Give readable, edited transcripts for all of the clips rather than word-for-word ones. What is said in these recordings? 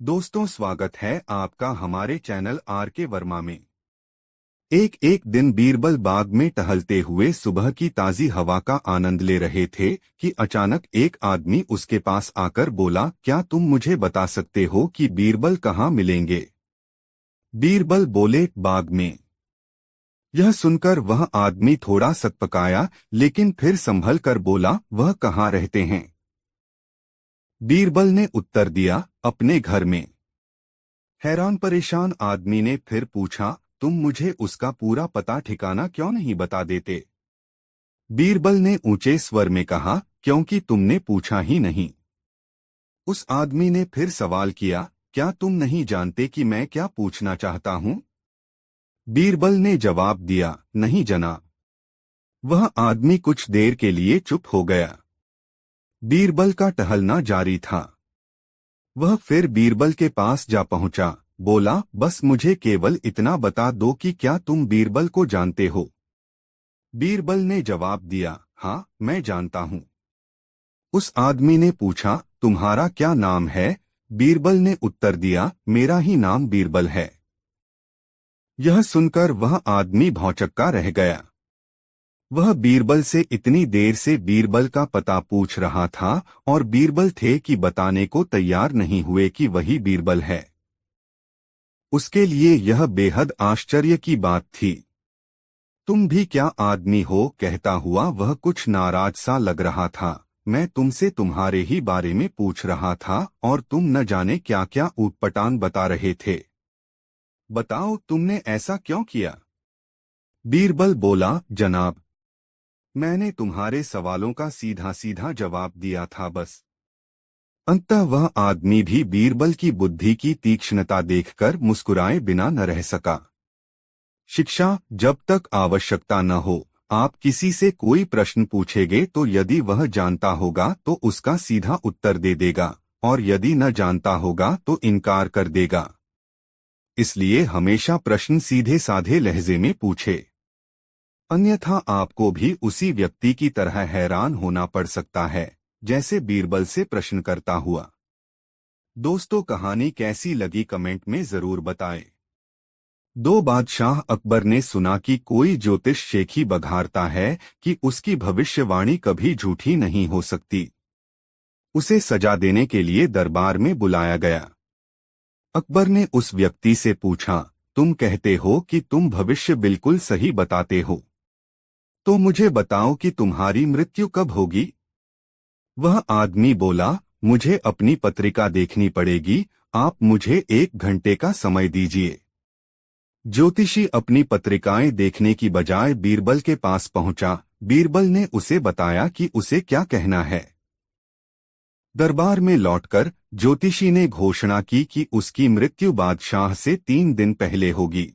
दोस्तों, स्वागत है आपका हमारे चैनल आर के वर्मा में। एक दिन बीरबल बाग में टहलते हुए सुबह की ताजी हवा का आनंद ले रहे थे कि अचानक एक आदमी उसके पास आकर बोला, क्या तुम मुझे बता सकते हो कि बीरबल कहाँ मिलेंगे? बीरबल बोले, बाग में। यह सुनकर वह आदमी थोड़ा सकपकाया, लेकिन फिर संभल कर बोला, वह कहाँ रहते हैं? बीरबल ने उत्तर दिया, अपने घर में। हैरान परेशान आदमी ने फिर पूछा, तुम मुझे उसका पूरा पता ठिकाना क्यों नहीं बता देते? बीरबल ने ऊंचे स्वर में कहा, क्योंकि तुमने पूछा ही नहीं। उस आदमी ने फिर सवाल किया, क्या तुम नहीं जानते कि मैं क्या पूछना चाहता हूं? बीरबल ने जवाब दिया, नहीं जनाब। वह आदमी कुछ देर के लिए चुप हो गया। बीरबल का टहलना जारी था। वह फिर बीरबल के पास जा पहुंचा, बोला, बस मुझे केवल इतना बता दो कि क्या तुम बीरबल को जानते हो? बीरबल ने जवाब दिया, हाँ, मैं जानता हूँ। उस आदमी ने पूछा, तुम्हारा क्या नाम है? बीरबल ने उत्तर दिया, मेरा ही नाम बीरबल है। यह सुनकर वह आदमी भौंचक्का रह गया। वह बीरबल से इतनी देर से बीरबल का पता पूछ रहा था और बीरबल थे कि बताने को तैयार नहीं हुए कि वही बीरबल है। उसके लिए यह बेहद आश्चर्य की बात थी। तुम भी क्या आदमी हो? कहता हुआ वह कुछ नाराज सा लग रहा था। मैं तुमसे तुम्हारे ही बारे में पूछ रहा था और तुम न जाने क्या क्या ऊटपटांग बता रहे थे। बताओ, तुमने ऐसा क्यों किया? बीरबल बोला, जनाब, मैंने तुम्हारे सवालों का सीधा सीधा जवाब दिया था बस। अंततः वह आदमी भी बीरबल की बुद्धि की तीक्ष्णता देखकर मुस्कुराए बिना न रह सका। शिक्षा, जब तक आवश्यकता न हो, आप किसी से कोई प्रश्न पूछेंगे तो यदि वह जानता होगा तो उसका सीधा उत्तर दे देगा, और यदि न जानता होगा तो इनकार कर देगा। इसलिए हमेशा प्रश्न सीधे साधे लहजे में पूछे, अन्यथा आपको भी उसी व्यक्ति की तरह हैरान होना पड़ सकता है जैसे बीरबल से प्रश्न करता हुआ। दोस्तों, कहानी कैसी लगी कमेंट में जरूर बताएं। दो बादशाह अकबर ने सुना कि कोई ज्योतिष शेखी बघारता है कि उसकी भविष्यवाणी कभी झूठी नहीं हो सकती। उसे सजा देने के लिए दरबार में बुलाया गया। अकबर ने उस व्यक्ति से पूछा, तुम कहते हो कि तुम भविष्य बिल्कुल सही बताते हो, तो मुझे बताओ कि तुम्हारी मृत्यु कब होगी? वह आदमी बोला, मुझे अपनी पत्रिका देखनी पड़ेगी, आप मुझे 1 घंटे का समय दीजिए। ज्योतिषी अपनी पत्रिकाएं देखने की बजाय बीरबल के पास पहुंचा। बीरबल ने उसे बताया कि उसे क्या कहना है। दरबार में लौटकर ज्योतिषी ने घोषणा की कि उसकी मृत्यु बादशाह से 3 दिन पहले होगी।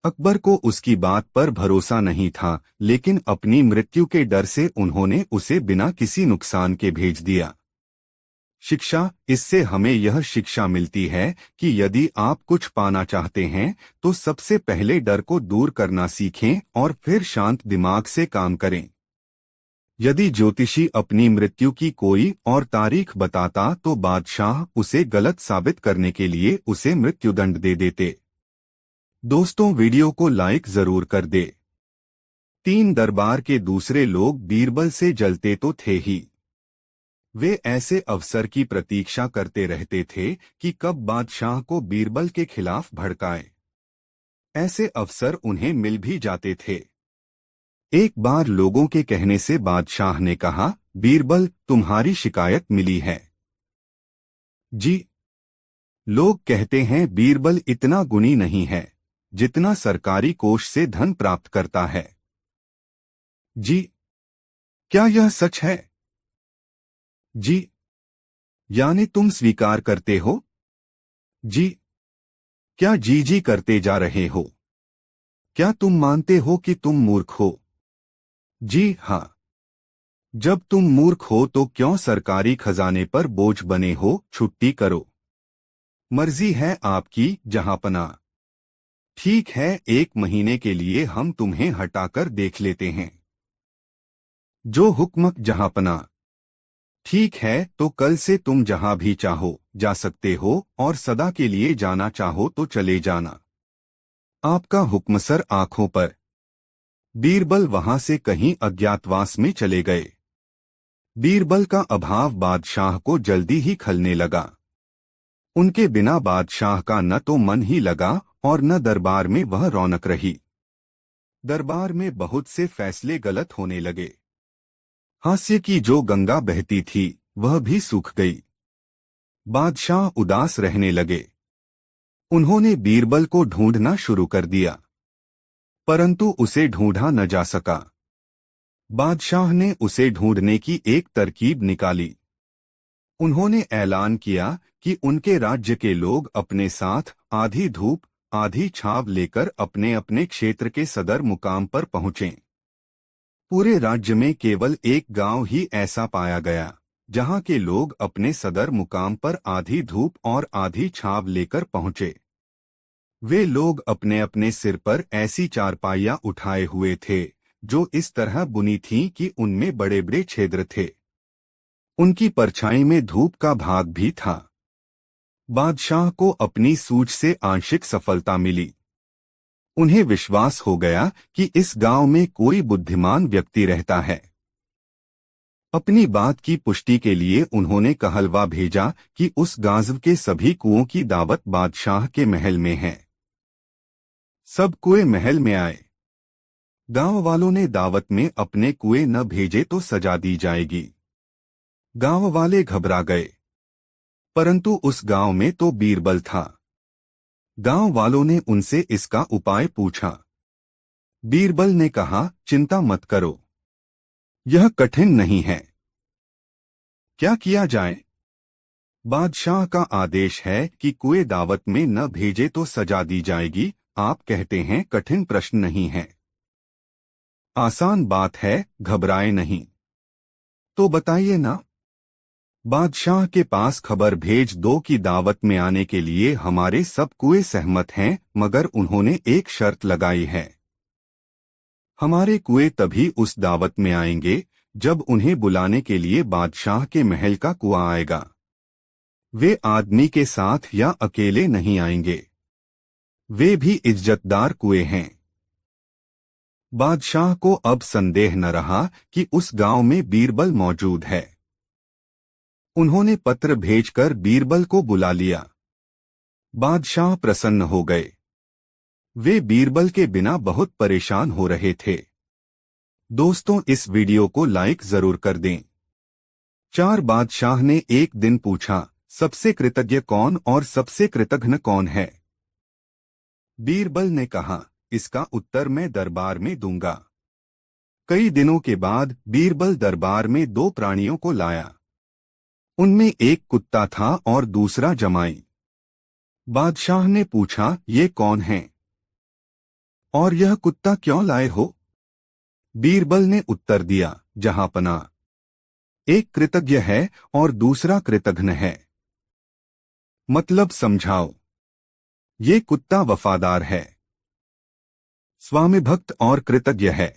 अकबर को उसकी बात पर भरोसा नहीं था, लेकिन अपनी मृत्यु के डर से उन्होंने उसे बिना किसी नुकसान के भेज दिया। शिक्षा, इससे हमें यह शिक्षा मिलती है कि यदि आप कुछ पाना चाहते हैं तो सबसे पहले डर को दूर करना सीखें और फिर शांत दिमाग से काम करें। यदि ज्योतिषी अपनी मृत्यु की कोई और तारीख बताता तो बादशाह उसे गलत साबित करने के लिए उसे मृत्युदंड दे देते। दोस्तों, वीडियो को लाइक जरूर कर दे। दरबार के दूसरे लोग बीरबल से जलते तो थे ही, वे ऐसे अवसर की प्रतीक्षा करते रहते थे कि कब बादशाह को बीरबल के खिलाफ भड़काए। ऐसे अवसर उन्हें मिल भी जाते थे। एक बार लोगों के कहने से बादशाह ने कहा, बीरबल, तुम्हारी शिकायत मिली है। जी। लोग कहते हैं बीरबल इतना गुणी नहीं है जितना सरकारी कोष से धन प्राप्त करता है। जी। क्या यह सच है? जी। यानी तुम स्वीकार करते हो? जी। क्या जी जी करते जा रहे हो? क्या तुम मानते हो कि तुम मूर्ख हो? जी हाँ। जब तुम मूर्ख हो तो क्यों सरकारी खजाने पर बोझ बने हो? छुट्टी करो। मर्जी है आपकी, जहांपना। ठीक है, 1 महीने के लिए हम तुम्हें हटाकर देख लेते हैं। जो हुक्म, जहांपना। ठीक है, तो कल से तुम जहां भी चाहो जा सकते हो और सदा के लिए जाना चाहो तो चले जाना। आपका हुक्म सर। आंखों पर। बीरबल वहां से कहीं अज्ञातवास में चले गए। बीरबल का अभाव बादशाह को जल्दी ही खलने लगा। उनके बिना बादशाह का न तो मन ही लगा और न दरबार में वह रौनक रही। दरबार में बहुत से फैसले गलत होने लगे। हास्य की जो गंगा बहती थी वह भी सूख गई। बादशाह उदास रहने लगे। उन्होंने बीरबल को ढूंढना शुरू कर दिया, परंतु उसे ढूंढा न जा सका। बादशाह ने उसे ढूंढने की एक तरकीब निकाली। उन्होंने ऐलान किया कि उनके राज्य के लोग अपने साथ आधी धूप आधी छाव लेकर अपने अपने क्षेत्र के सदर मुकाम पर पहुंचें। पूरे राज्य में केवल एक गांव ही ऐसा पाया गया जहां के लोग अपने सदर मुकाम पर आधी धूप और आधी छाव लेकर पहुंचे। वे लोग अपने अपने सिर पर ऐसी चारपाइयां उठाए हुए थे जो इस तरह बुनी थीं कि उनमें बड़े बड़े छिद्र थे। उनकी परछाई में धूप का भाग भी था। बादशाह को अपनी सूझ से आंशिक सफलता मिली। उन्हें विश्वास हो गया कि इस गांव में कोई बुद्धिमान व्यक्ति रहता है। अपनी बात की पुष्टि के लिए उन्होंने कहलवा भेजा कि उस गाज़व के सभी कुओं की दावत बादशाह के महल में है। सब कुएं महल में आए। गांव वालों ने दावत में अपने कुएं न भेजे तो सजा दी जाएगी। गांव वाले घबरा गए, परंतु उस गांव में तो बीरबल था। गांव वालों ने उनसे इसका उपाय पूछा। बीरबल ने कहा, चिंता मत करो, यह कठिन नहीं है। क्या किया जाए? बादशाह का आदेश है कि कुएं दावत में न भेजे तो सजा दी जाएगी। आप कहते हैं कठिन प्रश्न नहीं है। आसान बात है, घबराए नहीं। तो बताइए ना। बादशाह के पास खबर भेज दो कि दावत में आने के लिए हमारे सब कुएं सहमत हैं, मगर उन्होंने एक शर्त लगाई है। हमारे कुएं तभी उस दावत में आएंगे जब उन्हें बुलाने के लिए बादशाह के महल का कुआं आएगा। वे आदमी के साथ या अकेले नहीं आएंगे। वे भी इज्जतदार कुएं हैं। बादशाह को अब संदेह न रहा कि उस गांव में बीरबल मौजूद है। उन्होंने पत्र भेजकर बीरबल को बुला लिया। बादशाह प्रसन्न हो गए। वे बीरबल के बिना बहुत परेशान हो रहे थे। दोस्तों, इस वीडियो को लाइक जरूर कर दें। 4 बादशाह ने एक दिन पूछा, सबसे कृतज्ञ कौन और सबसे कृतघ्न कौन है? बीरबल ने कहा, इसका उत्तर मैं दरबार में दूंगा। कई दिनों के बाद बीरबल दरबार में 2 प्राणियों को लाया। उनमें एक कुत्ता था और दूसरा जमाई। बादशाह ने पूछा, ये कौन हैं? और यह कुत्ता क्यों लाए हो? बीरबल ने उत्तर दिया, जहांपना, एक कृतज्ञ है और दूसरा कृतघ्न है। मतलब समझाओ। ये कुत्ता वफादार है, स्वामिभक्त और कृतज्ञ है।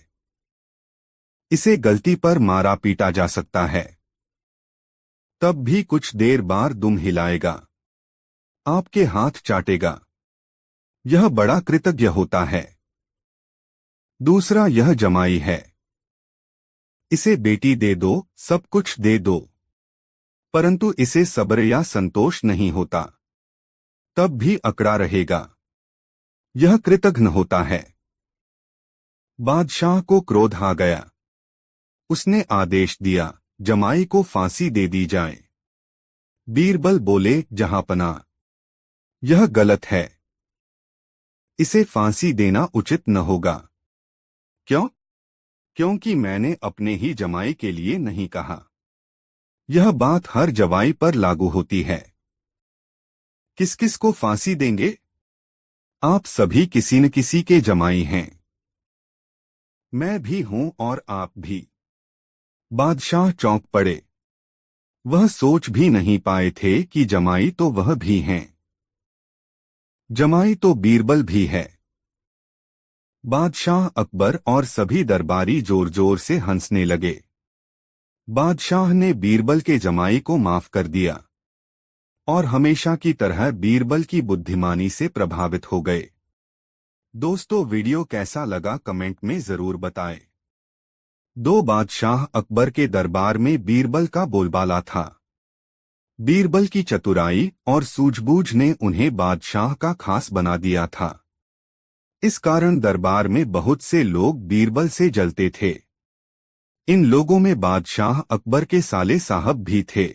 इसे गलती पर मारा पीटा जा सकता है, तब भी कुछ देर बाद दुम हिलाएगा, आपके हाथ चाटेगा। यह बड़ा कृतज्ञ होता है। दूसरा यह जमाई है। इसे बेटी दे दो, सब कुछ दे दो, परंतु इसे सब्र या संतोष नहीं होता, तब भी अकड़ा रहेगा। यह कृतघ्न होता है। बादशाह को क्रोध आ गया। उसने आदेश दिया, जमाई को फांसी दे दी जाए। बीरबल बोले, जहांपना, यह गलत है। इसे फांसी देना उचित न होगा। क्यों? क्योंकि मैंने अपने ही जमाई के लिए नहीं कहा। यह बात हर जवाई पर लागू होती है। किस किस को फांसी देंगे? आप सभी किसी न किसी के जमाई हैं। मैं भी हूं और आप भी। बादशाह चौंक पड़े। वह सोच भी नहीं पाए थे कि जमाई तो वह भी हैं। जमाई तो बीरबल भी है। बादशाह अकबर और सभी दरबारी जोर जोर से हंसने लगे। बादशाह ने बीरबल के जमाई को माफ कर दिया। और हमेशा की तरह बीरबल की बुद्धिमानी से प्रभावित हो गए। दोस्तों, वीडियो कैसा लगा कमेंट में जरूर बताएं। दो बादशाह अकबर के दरबार में बीरबल का बोलबाला था। बीरबल की चतुराई और सूझबूझ ने उन्हें बादशाह का खास बना दिया था। इस कारण दरबार में बहुत से लोग बीरबल से जलते थे। इन लोगों में बादशाह अकबर के साले साहब भी थे।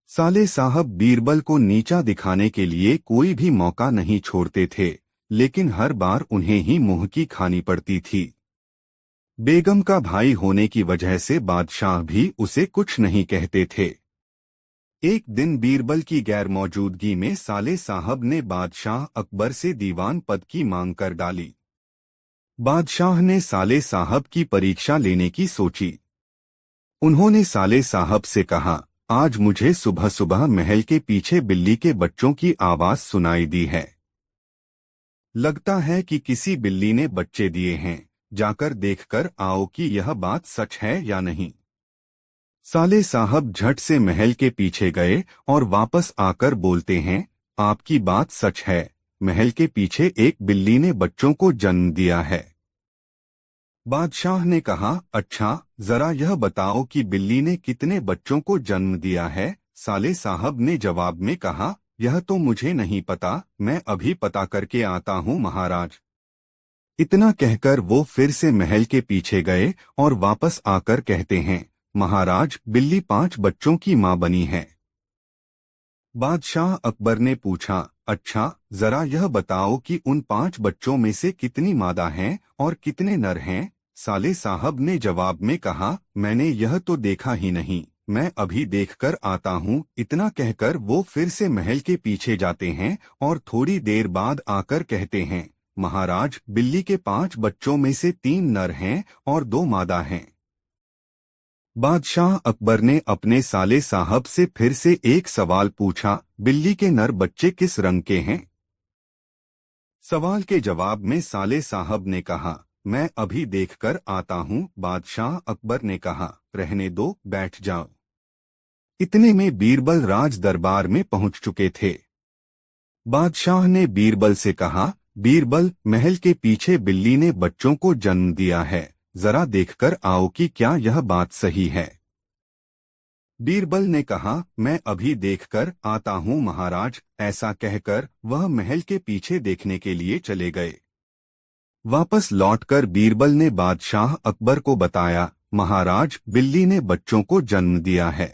साले साहब बीरबल को नीचा दिखाने के लिए कोई भी मौका नहीं छोड़ते थे, लेकिन हर बार उन्हें ही मुंह की खानी पड़ती थी। बेगम का भाई होने की वजह से बादशाह भी उसे कुछ नहीं कहते थे। एक दिन बीरबल की गैर मौजूदगी में साले साहब ने बादशाह अकबर से दीवान पद की मांग कर डाली। बादशाह ने साले साहब की परीक्षा लेने की सोची। उन्होंने साले साहब से कहा, आज मुझे सुबह सुबह महल के पीछे बिल्ली के बच्चों की आवाज सुनाई दी है। लगता है कि किसी बिल्ली ने बच्चे दिए हैं। जाकर देखकर आओ कि यह बात सच है या नहीं। साले साहब झट से महल के पीछे गए और वापस आकर बोलते हैं, आपकी बात सच है। महल के पीछे एक बिल्ली ने बच्चों को जन्म दिया है। बादशाह ने कहा, अच्छा, जरा यह बताओ कि बिल्ली ने कितने बच्चों को जन्म दिया है। साले साहब ने जवाब में कहा, यह तो मुझे नहीं पता, मैं अभी पता करके आता हूँ महाराज। इतना कहकर वो फिर से महल के पीछे गए और वापस आकर कहते हैं, महाराज, बिल्ली 5 बच्चों की मां बनी है। बादशाह अकबर ने पूछा, अच्छा, जरा यह बताओ कि उन 5 बच्चों में से कितनी मादा हैं और कितने नर हैं। साले साहब ने जवाब में कहा, मैंने यह तो देखा ही नहीं, मैं अभी देखकर आता हूँ। इतना कहकर वो फिर से महल के पीछे जाते हैं और थोड़ी देर बाद आकर कहते हैं, महाराज, बिल्ली के 5 बच्चों में से 3 नर हैं और 2 मादा हैं। बादशाह अकबर ने अपने साले साहब से फिर से एक सवाल पूछा, बिल्ली के नर बच्चे किस रंग के हैं। सवाल के जवाब में साले साहब ने कहा, मैं अभी देखकर आता हूँ। बादशाह अकबर ने कहा, रहने दो, बैठ जाओ। इतने में बीरबल राज दरबार में पहुंच चुके थे। बादशाह ने बीरबल से कहा, बीरबल, महल के पीछे बिल्ली ने बच्चों को जन्म दिया है, जरा देखकर आओ कि क्या यह बात सही है। बीरबल ने कहा, मैं अभी देखकर आता हूँ महाराज। ऐसा कहकर वह महल के पीछे देखने के लिए चले गए। वापस लौटकर बीरबल ने बादशाह अकबर को बताया, महाराज, बिल्ली ने बच्चों को जन्म दिया है।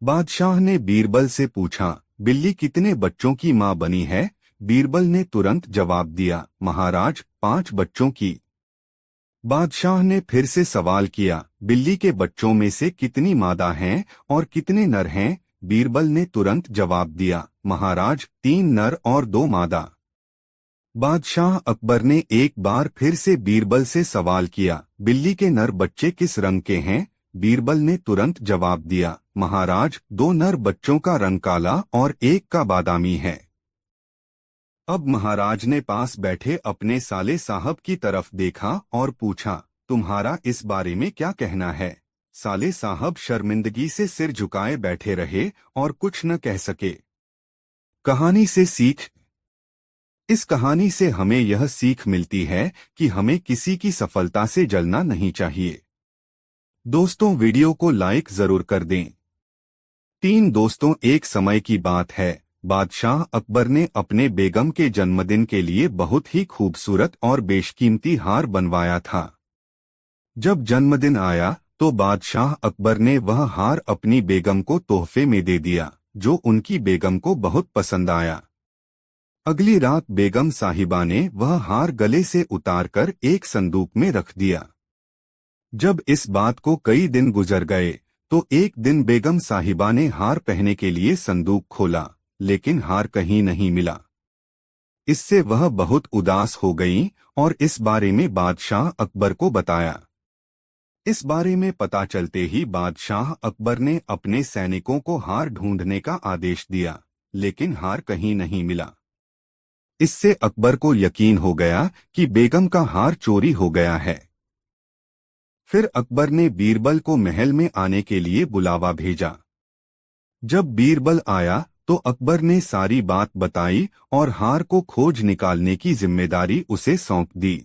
बादशाह ने बीरबल से पूछा, बिल्ली कितने बच्चों की मां बनी है। बीरबल ने तुरंत जवाब दिया, महाराज, 5 बच्चों की। बादशाह ने फिर से सवाल किया, बिल्ली के बच्चों में से कितनी मादा हैं और कितने नर हैं। बीरबल ने तुरंत जवाब दिया, महाराज, 3 नर और 2 मादा। बादशाह अकबर ने एक बार फिर से बीरबल से सवाल किया, बिल्ली के नर बच्चे किस रंग के हैं। बीरबल ने तुरंत जवाब दिया, महाराज, 2 नर बच्चों का रंग काला और एक का बादामी है। अब महाराज ने पास बैठे अपने साले साहब की तरफ देखा और पूछा, तुम्हारा इस बारे में क्या कहना है। साले साहब शर्मिंदगी से सिर झुकाए बैठे रहे और कुछ न कह सके। कहानी से सीख। इस कहानी से हमें यह सीख मिलती है कि हमें किसी की सफलता से जलना नहीं चाहिए। दोस्तों, वीडियो को लाइक जरूर कर दें। 3 दोस्तों। एक समय की बात है, बादशाह अकबर ने अपने बेगम के जन्मदिन के लिए बहुत ही खूबसूरत और बेशकीमती हार बनवाया था। जब जन्मदिन आया तो बादशाह अकबर ने वह हार अपनी बेगम को तोहफे में दे दिया, जो उनकी बेगम को बहुत पसंद आया। अगली रात बेगम साहिबा ने वह हार गले से उतारकर एक संदूक में रख दिया। जब इस बात को कई दिन गुजर गए तो एक दिन बेगम साहिबा ने हार पहनने के लिए संदूक खोला, लेकिन हार कहीं नहीं मिला। इससे वह बहुत उदास हो गईं और इस बारे में बादशाह अकबर को बताया। इस बारे में पता चलते ही बादशाह अकबर ने अपने सैनिकों को हार ढूंढने का आदेश दिया, लेकिन हार कहीं नहीं मिला। इससे अकबर को यकीन हो गया कि बेगम का हार चोरी हो गया है। फिर अकबर ने बीरबल को महल में आने के लिए बुलावा भेजा। जब बीरबल आया तो अकबर ने सारी बात बताई और हार को खोज निकालने की जिम्मेदारी उसे सौंप दी।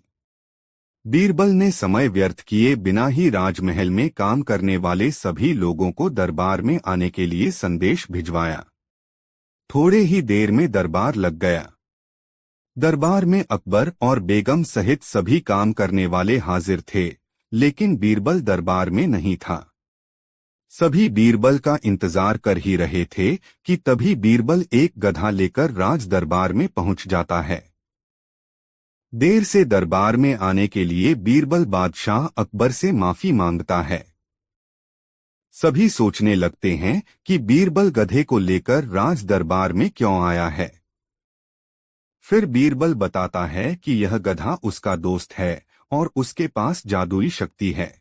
बीरबल ने समय व्यर्थ किए बिना ही राजमहल में काम करने वाले सभी लोगों को दरबार में आने के लिए संदेश भिजवाया। थोड़े ही देर में दरबार लग गया। दरबार में अकबर और बेगम सहित सभी काम करने वाले हाजिर थे, लेकिन बीरबल दरबार में नहीं था। सभी बीरबल का इंतजार कर ही रहे थे कि तभी बीरबल एक गधा लेकर राज दरबार में पहुंच जाता है। देर से दरबार में आने के लिए बीरबल बादशाह अकबर से माफी मांगता है। सभी सोचने लगते हैं कि बीरबल गधे को लेकर राज दरबार में क्यों आया है। फिर बीरबल बताता है कि यह गधा उसका दोस्त है और उसके पास जादुई शक्ति है।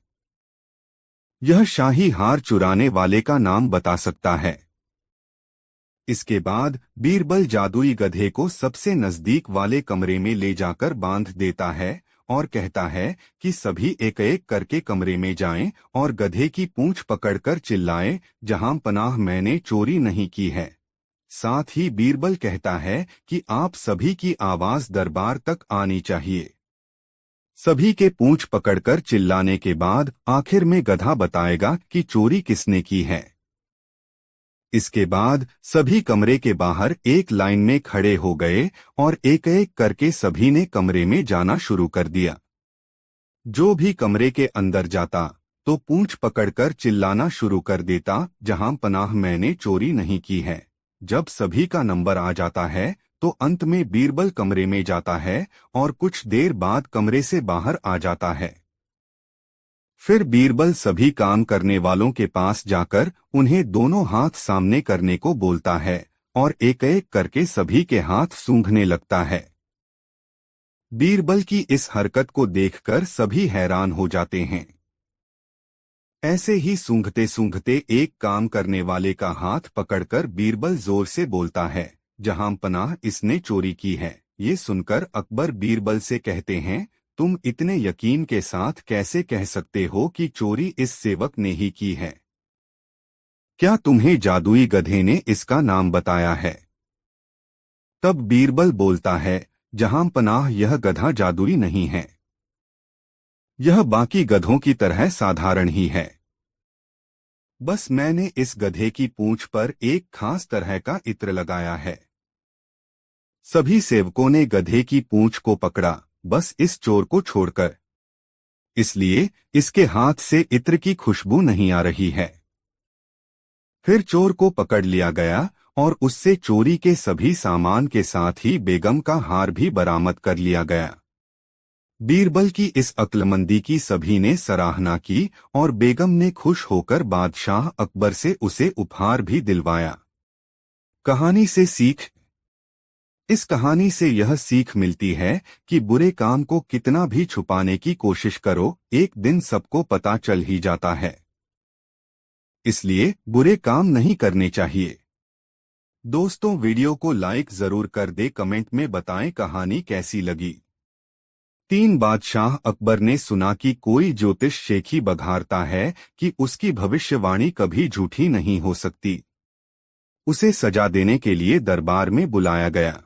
यह शाही हार चुराने वाले का नाम बता सकता है। इसके बाद बीरबल जादुई गधे को सबसे नजदीक वाले कमरे में ले जाकर बांध देता है और कहता है कि सभी एक एक करके कमरे में जाएं और गधे की पूंछ पकड़कर चिल्लाएं, जहां पनाह मैंने चोरी नहीं की है। साथ ही बीरबल कहता है कि आप सभी की आवाज दरबार तक आनी चाहिए। सभी के पूंछ पकड़कर चिल्लाने के बाद आखिर में गधा बताएगा कि चोरी किसने की है। इसके बाद सभी कमरे के बाहर एक लाइन में खड़े हो गए और एक एक करके सभी ने कमरे में जाना शुरू कर दिया। जो भी कमरे के अंदर जाता तो पूंछ पकड़कर चिल्लाना शुरू कर देता, जहां पनाह मैंने चोरी नहीं की है। जब सभी का नंबर आ जाता है तो अंत में बीरबल कमरे में जाता है और कुछ देर बाद कमरे से बाहर आ जाता है। फिर बीरबल सभी काम करने वालों के पास जाकर उन्हें दोनों हाथ सामने करने को बोलता है और एक एक करके सभी के हाथ सूंघने लगता है। बीरबल की इस हरकत को देखकर सभी हैरान हो जाते हैं। ऐसे ही सूंघते सूंघते एक काम करने वाले का हाथ पकड़कर बीरबल जोर से बोलता है, जहां पनाह इसने चोरी की है। ये सुनकर अकबर बीरबल से कहते हैं, तुम इतने यकीन के साथ कैसे कह सकते हो कि चोरी इस सेवक ने ही की है? क्या तुम्हें जादुई गधे ने इसका नाम बताया है? तब बीरबल बोलता है, जहां पनाह यह गधा जादुई नहीं है। यह बाकी गधों की तरह साधारण ही है। बस मैंने इस गधे की पूंछ पर एक खास तरह का इत्र लगाया है। सभी सेवकों ने गधे की पूंछ को पकड़ा, बस इस चोर को छोड़कर। इसलिए इसके हाथ से इत्र की खुशबू नहीं आ रही है। फिर चोर को पकड़ लिया गया और उससे चोरी के सभी सामान के साथ ही बेगम का हार भी बरामद कर लिया गया। बीरबल की इस अक्लमंदी की सभी ने सराहना की और बेगम ने खुश होकर बादशाह अकबर से उसे उपहार भी दिलवाया। कहानी से सीख। इस कहानी से यह सीख मिलती है कि बुरे काम को कितना भी छुपाने की कोशिश करो, एक दिन सबको पता चल ही जाता है। इसलिए बुरे काम नहीं करने चाहिए। दोस्तों, वीडियो को लाइक जरूर कर दे, कमेंट में बताएं कहानी कैसी लगी। 3 बादशाह अकबर ने सुना कि कोई ज्योतिष शेखी बघारता है कि उसकी भविष्यवाणी कभी झूठी नहीं हो सकती। उसे सजा देने के लिए दरबार में बुलाया गया।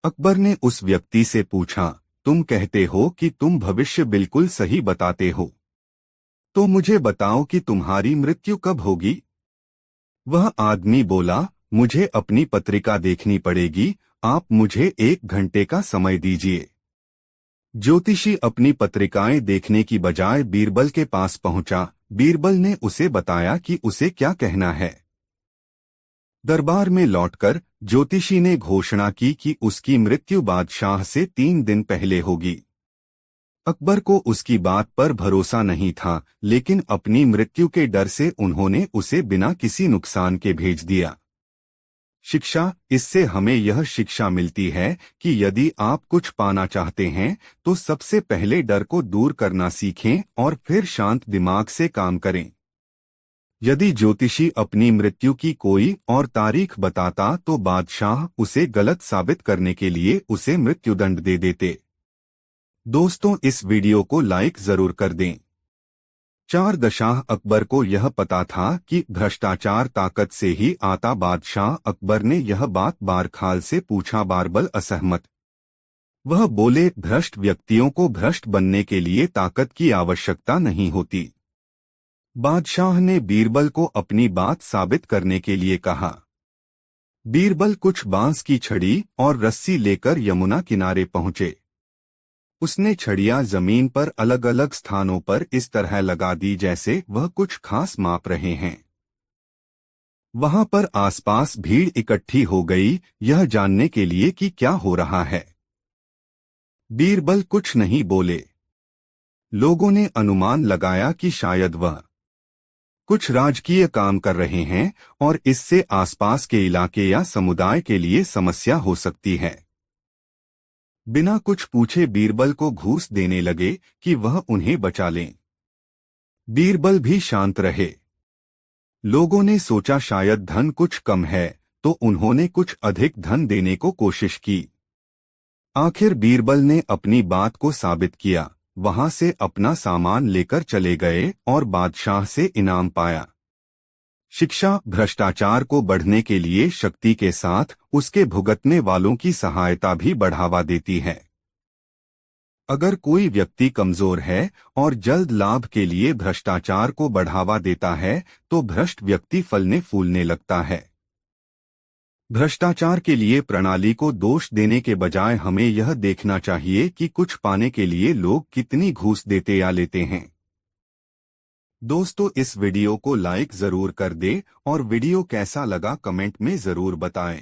अकबर ने उस व्यक्ति से पूछा, तुम कहते हो कि तुम भविष्य बिल्कुल सही बताते हो, तो मुझे बताओ कि तुम्हारी मृत्यु कब होगी? वह आदमी बोला, मुझे अपनी पत्रिका देखनी पड़ेगी, आप मुझे 1 घंटे का समय दीजिए। ज्योतिषी अपनी पत्रिकाएं देखने की बजाय बीरबल के पास पहुंचा। बीरबल ने उसे बताया कि उसे क्या कहना है। दरबार में लौटकर ज्योतिषी ने घोषणा की कि उसकी मृत्यु बादशाह से 3 दिन पहले होगी। अकबर को उसकी बात पर भरोसा नहीं था, लेकिन अपनी मृत्यु के डर से उन्होंने उसे बिना किसी नुकसान के भेज दिया। शिक्षा। इससे हमें यह शिक्षा मिलती है कि यदि आप कुछ पाना चाहते हैं तो सबसे पहले डर को दूर करना सीखें और फिर शांत दिमाग से काम करें। यदि ज्योतिषी अपनी मृत्यु की कोई और तारीख बताता तो बादशाह उसे गलत साबित करने के लिए उसे मृत्युदंड दे देते। दोस्तों, इस वीडियो को लाइक जरूर कर दें। शाह अकबर को यह पता था कि भ्रष्टाचार ताकत से ही आता। बादशाह अकबर ने यह बात बारखाल से पूछा। बारबल असहमत। वह बोले, भ्रष्ट व्यक्तियों को भ्रष्ट बनने के लिए ताकत की आवश्यकता नहीं होती। बादशाह ने बीरबल को अपनी बात साबित करने के लिए कहा। बीरबल कुछ बांस की छड़ी और रस्सी लेकर यमुना किनारे पहुंचे। उसने छड़ियां जमीन पर अलग अलग स्थानों पर इस तरह लगा दी जैसे वह कुछ खास माप रहे हैं। वहां पर आसपास भीड़ इकट्ठी हो गई, यह जानने के लिए कि क्या हो रहा है। बीरबल कुछ नहीं बोले। लोगों ने अनुमान लगाया कि शायद वह कुछ राजकीय काम कर रहे हैं और इससे आसपास के इलाके या समुदाय के लिए समस्या हो सकती है। बिना कुछ पूछे बीरबल को घूस देने लगे कि वह उन्हें बचा लें। बीरबल भी शांत रहे। लोगों ने सोचा शायद धन कुछ कम है, तो उन्होंने कुछ अधिक धन देने को कोशिश की। आखिर बीरबल ने अपनी बात को साबित किया। वहां से अपना सामान लेकर चले गए और बादशाह से इनाम पाया। शिक्षा भ्रष्टाचार को बढ़ने के लिए शक्ति के साथ उसके भुगतने वालों की सहायता भी बढ़ावा देती है। अगर कोई व्यक्ति कमजोर है और जल्द लाभ के लिए भ्रष्टाचार को बढ़ावा देता है, तो भ्रष्ट व्यक्ति फलने फूलने लगता है। भ्रष्टाचार के लिए प्रणाली को दोष देने के बजाय हमें यह देखना चाहिए कि कुछ पाने के लिए लोग कितनी घूस देते या लेते हैं। दोस्तों, इस वीडियो को लाइक जरूर कर दे और वीडियो कैसा लगा कमेंट में जरूर बताएं।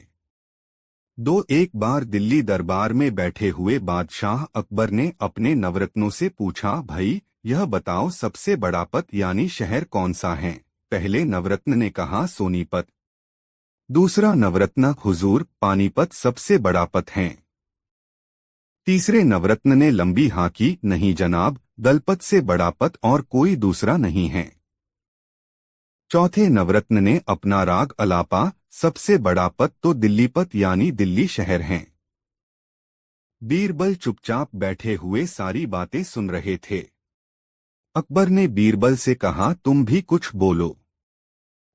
एक बार दिल्ली दरबार में बैठे हुए बादशाह अकबर ने अपने नवरत्नों से पूछा, भाई यह बताओ सबसे बड़ा पत यानी शहर कौन सा है। पहले नवरत्न ने कहा, सोनीपत। दूसरा नवरत्न, हुजूर पानीपत सबसे बड़ा पत है। तीसरे नवरत्न ने लंबी हाँकी, नहीं जनाब, दलपत से बड़ा पत और कोई दूसरा नहीं है। चौथे नवरत्न ने अपना राग अलापा, सबसे बड़ा पत तो दिल्लीपत यानी दिल्ली शहर है। बीरबल चुपचाप बैठे हुए सारी बातें सुन रहे थे। अकबर ने बीरबल से कहा, तुम भी कुछ बोलो।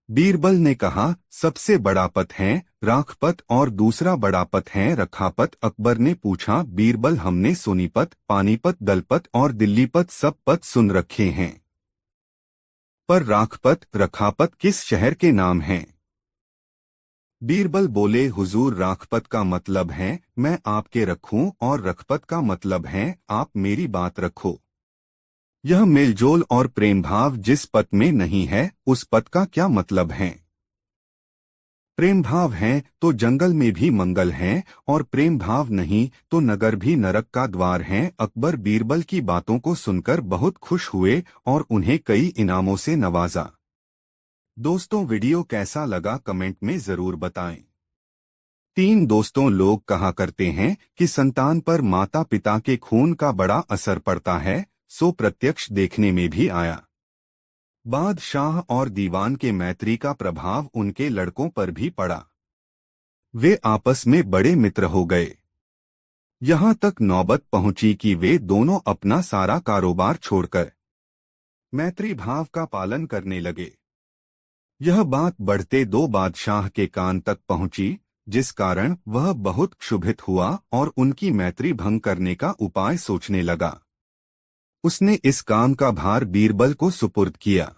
बीरबल ने कहा, सबसे बड़ा पत है राखपत और दूसरा बड़ा पत है रखापत। अकबर ने पूछा, बीरबल हमने सोनीपत, पानीपत, दलपत और दिल्लीपत सब पत सुन रखे हैं, पर राखपत रखापत किस शहर के नाम हैं? बीरबल बोले, हुजूर राखपत का मतलब है मैं आपके रखूं और रखपत का मतलब है आप मेरी बात रखो। यह मेलजोल और प्रेम भाव जिस पद में नहीं है उस पद का क्या मतलब है? प्रेम भाव है तो जंगल में भी मंगल है और प्रेम भाव नहीं तो नगर भी नरक का द्वार है। अकबर बीरबल की बातों को सुनकर बहुत खुश हुए और उन्हें कई इनामों से नवाजा। दोस्तों, वीडियो कैसा लगा कमेंट में जरूर बताएं। दोस्तों, लोग कहा करते हैं कि संतान पर माता पिता के खून का बड़ा असर पड़ता है, सो प्रत्यक्ष देखने में भी आया। बादशाह और दीवान के मैत्री का प्रभाव उनके लड़कों पर भी पड़ा। वे आपस में बड़े मित्र हो गए। यहाँ तक नौबत पहुंची कि वे दोनों अपना सारा कारोबार छोड़कर मैत्री भाव का पालन करने लगे। यह बात बढ़ते दो बादशाह के कान तक पहुंची, जिस कारण वह बहुत क्षुभित हुआ और उनकी मैत्री भंग करने का उपाय सोचने लगा। उसने इस काम का भार बीरबल को सुपुर्द किया।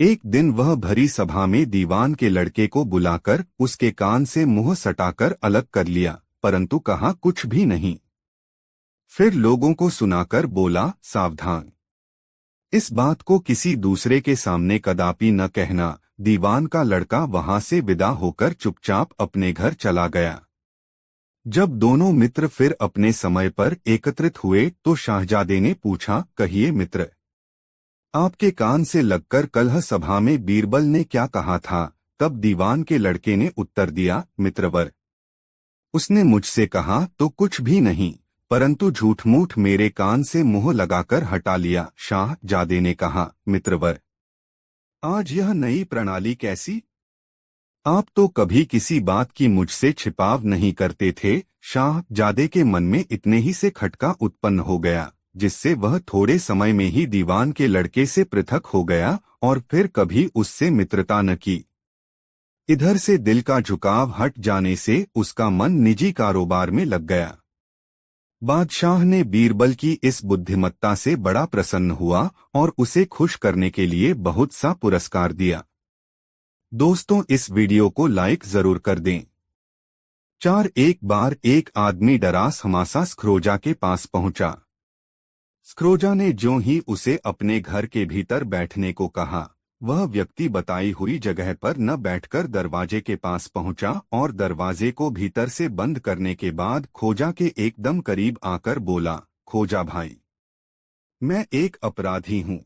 एक दिन वह भरी सभा में दीवान के लड़के को बुलाकर उसके कान से मुंह सटाकर अलग कर लिया, परंतु कहा कुछ भी नहीं। फिर लोगों को सुनाकर बोला, सावधान, इस बात को किसी दूसरे के सामने कदापि न कहना। दीवान का लड़का वहां से विदा होकर चुपचाप अपने घर चला गया। जब दोनों मित्र फिर अपने समय पर एकत्रित हुए तो शाहजादे ने पूछा, कहिए मित्र, आपके कान से लगकर कलह सभा में बीरबल ने क्या कहा था? तब दीवान के लड़के ने उत्तर दिया, मित्रवर, उसने मुझसे कहा तो कुछ भी नहीं, परंतु झूठ मूठ मेरे कान से मुंह लगाकर हटा लिया। शाहजादे ने कहा, मित्रवर, आज यह नई प्रणाली कैसी? आप तो कभी किसी बात की मुझसे छिपाव नहीं करते थे। शाहजादे के मन में इतने ही से खटका उत्पन्न हो गया। जिससे वह थोड़े समय में ही दीवान के लड़के से पृथक हो गया और फिर कभी उससे मित्रता न की। इधर से दिल का झुकाव हट जाने से उसका मन निजी कारोबार में लग गया। बादशाह ने बीरबल की इस बुद्धिमत्ता से बड़ा प्रसन्न हुआ और उसे खुश करने के लिए बहुत सा पुरस्कार दिया। दोस्तों, इस वीडियो को लाइक जरूर कर दें। एक बार एक आदमी डरास हमासा स्क्रोजा के पास पहुंचा। स्क्रोजा ने ज्यों ही उसे अपने घर के भीतर बैठने को कहा, वह व्यक्ति बताई हुई जगह पर न बैठकर दरवाजे के पास पहुंचा और दरवाजे को भीतर से बंद करने के बाद खोजा के एकदम करीब आकर बोला, खोजा भाई, मैं एक अपराधी हूं।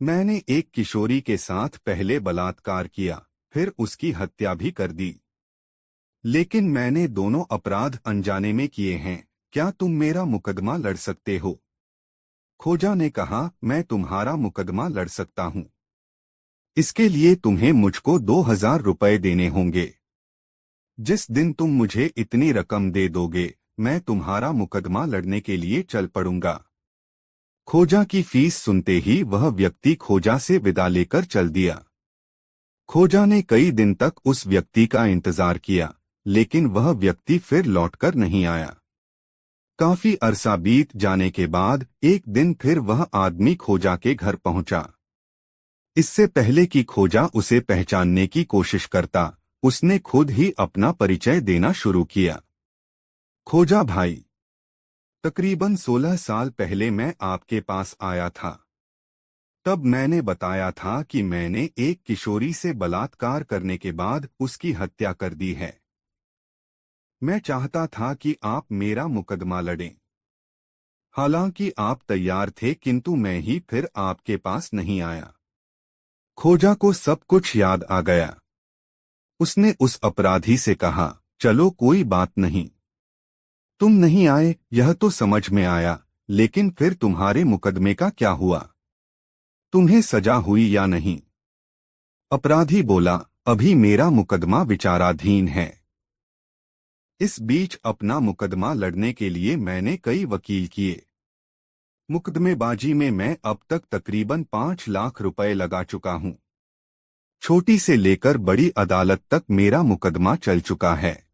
मैंने एक किशोरी के साथ पहले बलात्कार किया, फिर उसकी हत्या भी कर दी। लेकिन मैंने दोनों अपराध अनजाने में किए हैं। क्या तुम मेरा मुकदमा लड़ सकते हो? खोजा ने कहा, मैं तुम्हारा मुकदमा लड़ सकता हूं। इसके लिए तुम्हें मुझको 2000 रुपए देने होंगे। जिस दिन तुम मुझे इतनी रकम दे दोगे, मैं तुम्हारा मुकदमा लड़ने के लिए चल पड़ूंगा। खोजा की फीस सुनते ही वह व्यक्ति खोजा से विदा लेकर चल दिया। खोजा ने कई दिन तक उस व्यक्ति का इंतजार किया, लेकिन वह व्यक्ति फिर लौटकर नहीं आया। काफी अरसा बीत जाने के बाद एक दिन फिर वह आदमी खोजा के घर पहुंचा। इससे पहले कि खोजा उसे पहचानने की कोशिश करता, उसने खुद ही अपना परिचय देना शुरू किया। खोजा भाई, तकरीबन 16 साल पहले मैं आपके पास आया था। तब मैंने बताया था कि मैंने एक किशोरी से बलात्कार करने के बाद उसकी हत्या कर दी है। मैं चाहता था कि आप मेरा मुकदमा लड़ें। हालांकि आप तैयार थे, किंतु मैं ही फिर आपके पास नहीं आया। खोजा को सब कुछ याद आ गया। उसने उस अपराधी से कहा, चलो कोई बात नहीं, तुम नहीं आए यह तो समझ में आया, लेकिन फिर तुम्हारे मुकदमे का क्या हुआ? तुम्हें सजा हुई या नहीं? अपराधी बोला, अभी मेरा मुकदमा विचाराधीन है। इस बीच अपना मुकदमा लड़ने के लिए मैंने कई वकील किए। मुकदमेबाजी में मैं अब तक तकरीबन 5 लाख रुपए लगा चुका हूं। छोटी से लेकर बड़ी अदालत तक मेरा मुकदमा चल चुका है।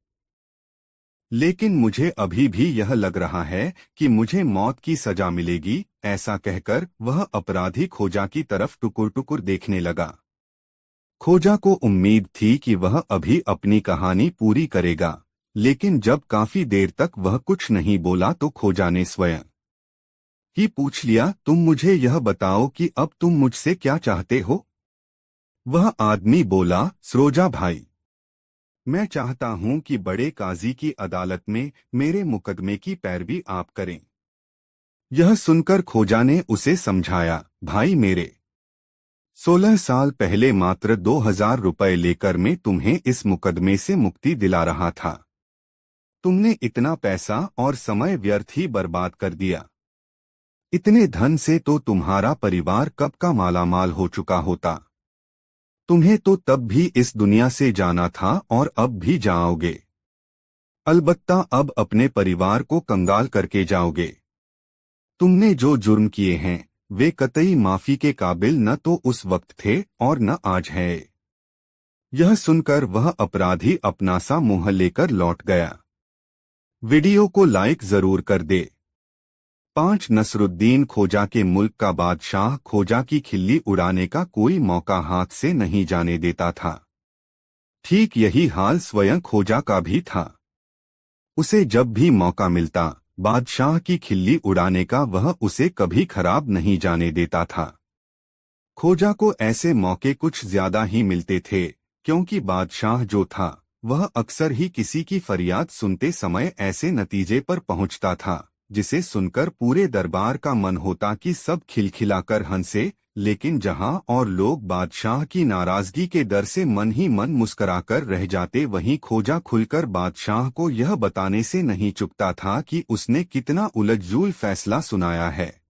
लेकिन मुझे अभी भी यह लग रहा है कि मुझे मौत की सजा मिलेगी। ऐसा कहकर वह अपराधी खोजा की तरफ टुकुर टुकुर देखने लगा। खोजा को उम्मीद थी कि वह अभी अपनी कहानी पूरी करेगा, लेकिन जब काफी देर तक वह कुछ नहीं बोला तो खोजा ने स्वयं ही पूछ लिया, तुम मुझे यह बताओ कि अब तुम मुझसे क्या चाहते हो? वह आदमी बोला, स्रोजा भाई, मैं चाहता हूं कि बड़े काजी की अदालत में मेरे मुकदमे की पैरवी आप करें। यह सुनकर खोजा ने उसे समझाया, भाई मेरे, 16 साल पहले मात्र 2000 रुपए लेकर मैं तुम्हें इस मुकदमे से मुक्ति दिला रहा था। तुमने इतना पैसा और समय व्यर्थ ही बर्बाद कर दिया। इतने धन से तो तुम्हारा परिवार कब का मालामाल हो चुका होता। तुम्हें तो तब भी इस दुनिया से जाना था और अब भी जाओगे। अलबत्ता अब अपने परिवार को कंगाल करके जाओगे। तुमने जो जुर्म किए हैं वे कतई माफी के काबिल न तो उस वक्त थे और न आज है। यह सुनकर वह अपराधी अपना सा मुंह लेकर लौट गया। वीडियो को लाइक जरूर कर दे। 5 नसरुद्दीन खोजा के मुल्क का बादशाह खोजा की खिल्ली उड़ाने का कोई मौका हाथ से नहीं जाने देता था। ठीक यही हाल स्वयं खोजा का भी था। उसे जब भी मौका मिलता बादशाह की खिल्ली उड़ाने का वह उसे कभी खराब नहीं जाने देता था। खोजा को ऐसे मौके कुछ ज्यादा ही मिलते थे, क्योंकि बादशाह जो था वह अक्सर ही किसी की फरियाद सुनते समय ऐसे नतीजे पर पहुंचता था जिसे सुनकर पूरे दरबार का मन होता कि सब खिलखिलाकर हंसे, लेकिन जहां और लोग बादशाह की नाराजगी के डर से मन ही मन मुस्कराकर रह जाते, वहीं खोजा खुलकर बादशाह को यह बताने से नहीं चूकता था कि उसने कितना उलझ-जुल फैसला सुनाया है।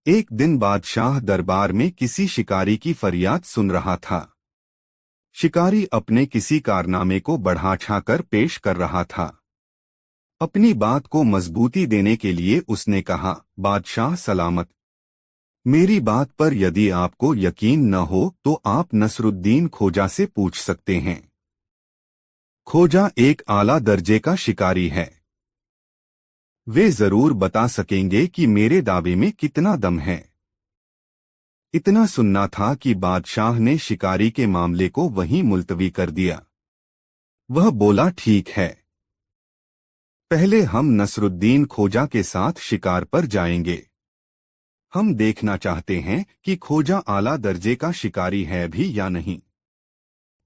एक दिन बादशाह दरबार में किसी शिकारी की फरियाद सुन रहा था। शिकारी अपने किसी कारनामे को बढ़ा-चढ़ाकर पेश कर रहा था। अपनी बात को मजबूती देने के लिए उसने कहा, बादशाह सलामत। मेरी बात पर यदि आपको यकीन न हो तो आप नसरुद्दीन खोजा से पूछ सकते हैं। खोजा एक आला दर्जे का शिकारी है। वे जरूर बता सकेंगे कि मेरे दावे में कितना दम है। इतना सुनना था कि बादशाह ने शिकारी के मामले को वहीं मुलतवी कर दिया। वह बोला, ठीक है, पहले हम नसरुद्दीन खोजा के साथ शिकार पर जाएंगे। हम देखना चाहते हैं कि खोजा आला दर्जे का शिकारी है भी या नहीं,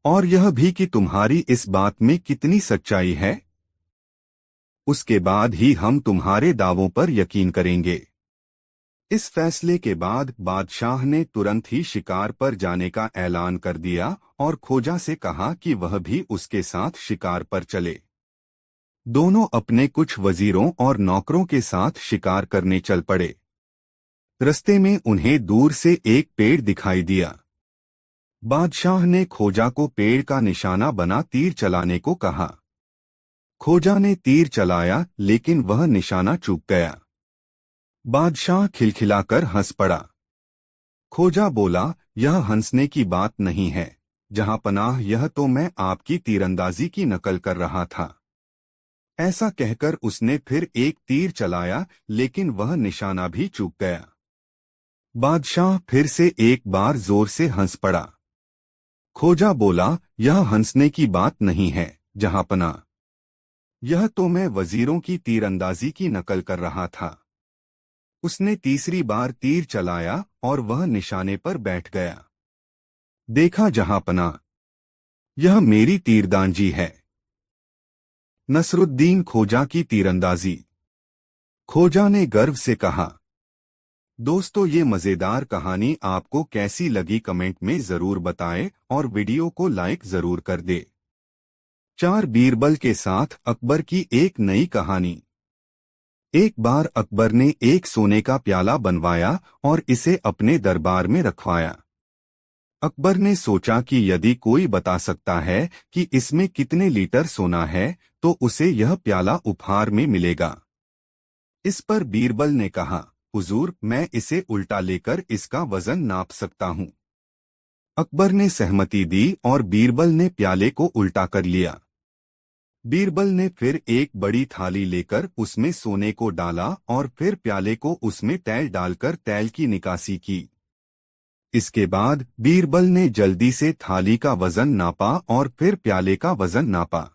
और यह भी कि तुम्हारी इस बात में कितनी सच्चाई है। उसके बाद ही हम तुम्हारे दावों पर यकीन करेंगे। इस फैसले के बाद बादशाह ने तुरंत ही शिकार पर जाने का ऐलान कर दिया और खोजा से कहा कि वह भी उसके साथ शिकार पर चले। दोनों अपने कुछ वजीरों और नौकरों के साथ शिकार करने चल पड़े। रस्ते में उन्हें दूर से एक पेड़ दिखाई दिया। बादशाह ने खोजा को पेड़ का निशाना बना तीर चलाने को कहा। खोजा ने तीर चलाया लेकिन वह निशाना चूक गया। बादशाह खिलखिलाकर हंस पड़ा। खोजा बोला, यह हंसने की बात नहीं है जहां पनाह, यह तो मैं आपकी तीरंदाजी की नकल कर रहा था। ऐसा कहकर उसने फिर एक तीर चलाया लेकिन वह निशाना भी चूक गया। बादशाह फिर से एक बार जोर से हंस पड़ा। खोजा बोला, यह हंसने की बात नहीं है जहांपना, यह तो मैं वजीरों की तीरंदाजी की नकल कर रहा था। उसने तीसरी बार तीर चलाया और वह निशाने पर बैठ गया। देखा जहांपना, यह मेरी तीरंदाजी है। नसरुद्दीन खोजा की तीरंदाजी। खोजा ने गर्व से कहा। दोस्तों, ये मजेदार कहानी आपको कैसी लगी कमेंट में जरूर बताएं और वीडियो को लाइक जरूर कर दे। 4 बीरबल के साथ अकबर की एक नई कहानी। एक बार अकबर ने एक सोने का प्याला बनवाया और इसे अपने दरबार में रखवाया। अकबर ने सोचा कि यदि कोई बता सकता है कि इसमें कितने लीटर सोना है तो उसे यह प्याला उपहार में मिलेगा। इस पर बीरबल ने कहा, हुजूर, मैं इसे उल्टा लेकर इसका वजन नाप सकता हूँ। अकबर ने सहमति दी और बीरबल ने प्याले को उल्टा कर लिया। बीरबल ने फिर एक बड़ी थाली लेकर उसमें सोने को डाला और फिर प्याले को उसमें तैल डालकर तैल की निकासी की। इसके बाद बीरबल ने जल्दी से थाली का वजन नापा और फिर प्याले का वजन नापा।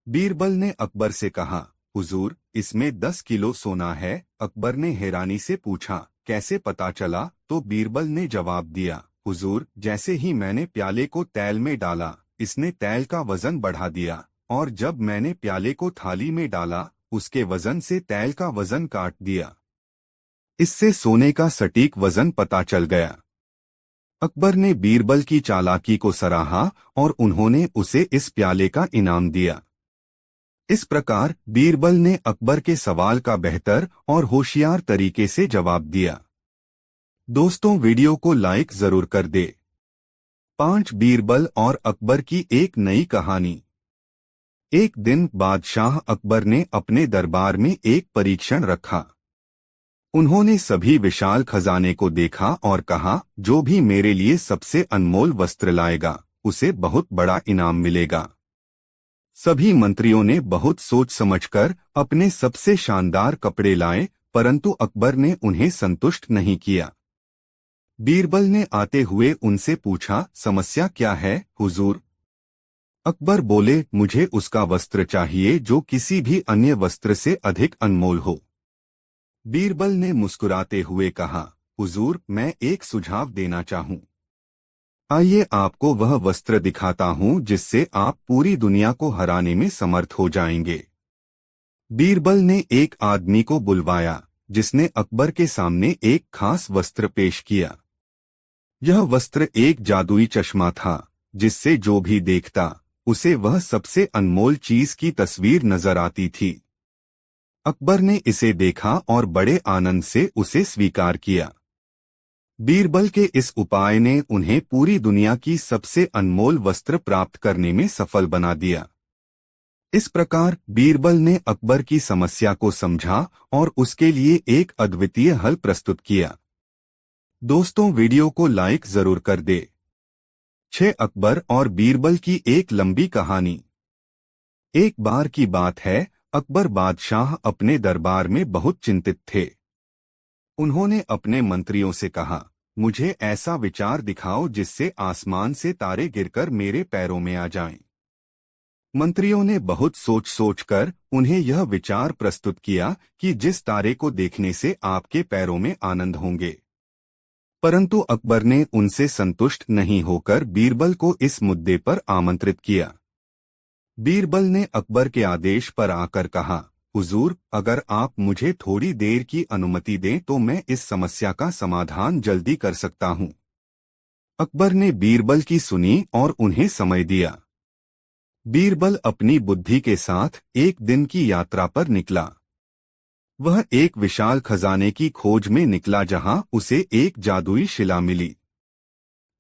बीरबल ने अकबर से कहा, हुजूर, इसमें 10 किलो सोना है। अकबर ने हैरानी से पूछा, कैसे पता चला? तो बीरबल ने जवाब दिया, हुजूर, जैसे ही मैंने प्याले को तैल में डाला, इसने तैल का वजन बढ़ा दिया, और जब मैंने प्याले को थाली में डाला, उसके वजन से तैल का वजन काट दिया। इससे सोने का सटीक वजन पता चल गया। अकबर ने बीरबल की चालाकी को सराहा और उन्होंने उसे इस प्याले का इनाम दिया। इस प्रकार बीरबल ने अकबर के सवाल का बेहतर और होशियार तरीके से जवाब दिया। दोस्तों, वीडियो को लाइक जरूर कर दे। 5 बीरबल और अकबर की एक नई कहानी। एक दिन बादशाह अकबर ने अपने दरबार में एक परीक्षण रखा। उन्होंने सभी विशाल खजाने को देखा और कहा, जो भी मेरे लिए सबसे अनमोल वस्त्र लाएगा, उसे बहुत बड़ा इनाम मिलेगा। सभी मंत्रियों ने बहुत सोच समझकर अपने सबसे शानदार कपड़े लाए, परंतु अकबर ने उन्हें संतुष्ट नहीं किया। बीरबल ने आते हुए उनसे पूछा, समस्या क्या है हुजूर? अकबर बोले, मुझे उसका वस्त्र चाहिए जो किसी भी अन्य वस्त्र से अधिक अनमोल हो। बीरबल ने मुस्कुराते हुए कहा, हुजूर, मैं एक सुझाव देना चाहूँ। आइए आपको वह वस्त्र दिखाता हूँ जिससे आप पूरी दुनिया को हराने में समर्थ हो जाएंगे। बीरबल ने एक आदमी को बुलवाया जिसने अकबर के सामने एक खास वस्त्र पेश किया। यह वस्त्र एक जादुई चश्मा था जिससे जो भी देखता उसे वह सबसे अनमोल चीज की तस्वीर नजर आती थी। अकबर ने इसे देखा और बड़े आनंद से उसे स्वीकार किया। बीरबल के इस उपाय ने उन्हें पूरी दुनिया की सबसे अनमोल वस्त्र प्राप्त करने में सफल बना दिया। इस प्रकार बीरबल ने अकबर की समस्या को समझा और उसके लिए एक अद्वितीय हल प्रस्तुत किया। दोस्तों, वीडियो को लाइक जरूर कर दे। 6 अकबर और बीरबल की एक लंबी कहानी। एक बार की बात है, अकबर बादशाह अपने दरबार में बहुत चिंतित थे। उन्होंने अपने मंत्रियों से कहा, मुझे ऐसा विचार दिखाओ जिससे आसमान से तारे गिरकर मेरे पैरों में आ जाएं। मंत्रियों ने बहुत सोच सोच कर उन्हें यह विचार प्रस्तुत किया कि जिस तारे को देखने से आपके पैरों में आनंद होंगे। परंतु अकबर ने उनसे संतुष्ट नहीं होकर बीरबल को इस मुद्दे पर आमंत्रित किया। बीरबल ने अकबर के आदेश पर आकर कहा, हुजूर, अगर आप मुझे थोड़ी देर की अनुमति दें तो मैं इस समस्या का समाधान जल्दी कर सकता हूं। अकबर ने बीरबल की सुनी और उन्हें समय दिया। बीरबल अपनी बुद्धि के साथ एक दिन की यात्रा पर निकला। वह एक विशाल खजाने की खोज में निकला जहां उसे एक जादुई शिला मिली।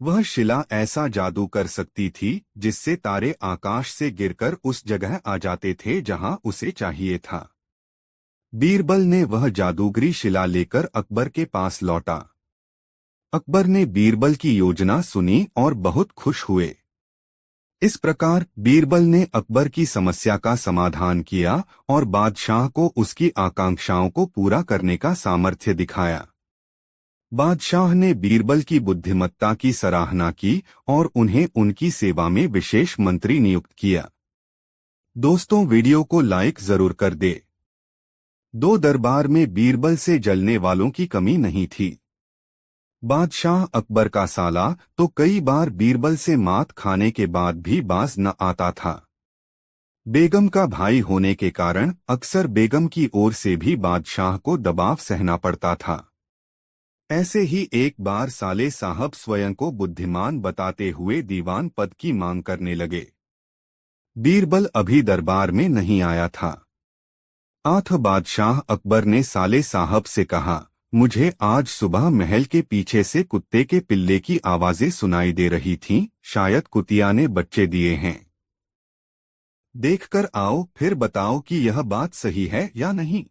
वह शिला ऐसा जादू कर सकती थी जिससे तारे आकाश से गिरकर उस जगह आ जाते थे जहां उसे चाहिए था। बीरबल ने वह जादूगरी शिला लेकर अकबर के पास लौटा। अकबर ने बीरबल की योजना सुनी और बहुत खुश हुए। इस प्रकार बीरबल ने अकबर की समस्या का समाधान किया और बादशाह को उसकी आकांक्षाओं को पूरा करने का सामर्थ्य दिखाया। बादशाह ने बीरबल की बुद्धिमत्ता की सराहना की और उन्हें उनकी सेवा में विशेष मंत्री नियुक्त किया। दोस्तों, वीडियो को लाइक जरूर कर दे। दो दरबार में बीरबल से जलने वालों की कमी नहीं थी। बादशाह अकबर का साला तो कई बार बीरबल से मात खाने के बाद भी बाज न आता था। बेगम का भाई होने के कारण अक्सर बेगम की ओर से भी बादशाह को दबाव सहना पड़ता था। ऐसे ही एक बार साले साहब स्वयं को बुद्धिमान बताते हुए दीवान पद की मांग करने लगे। बीरबल अभी दरबार में नहीं आया था। आठ बादशाह अकबर ने साले साहब से कहा, मुझे आज सुबह महल के पीछे से कुत्ते के पिल्ले की आवाजें सुनाई दे रही थीं, शायद कुतिया ने बच्चे दिए हैं। देखकर आओ, फिर बताओ कि यह बात सही है या नहीं।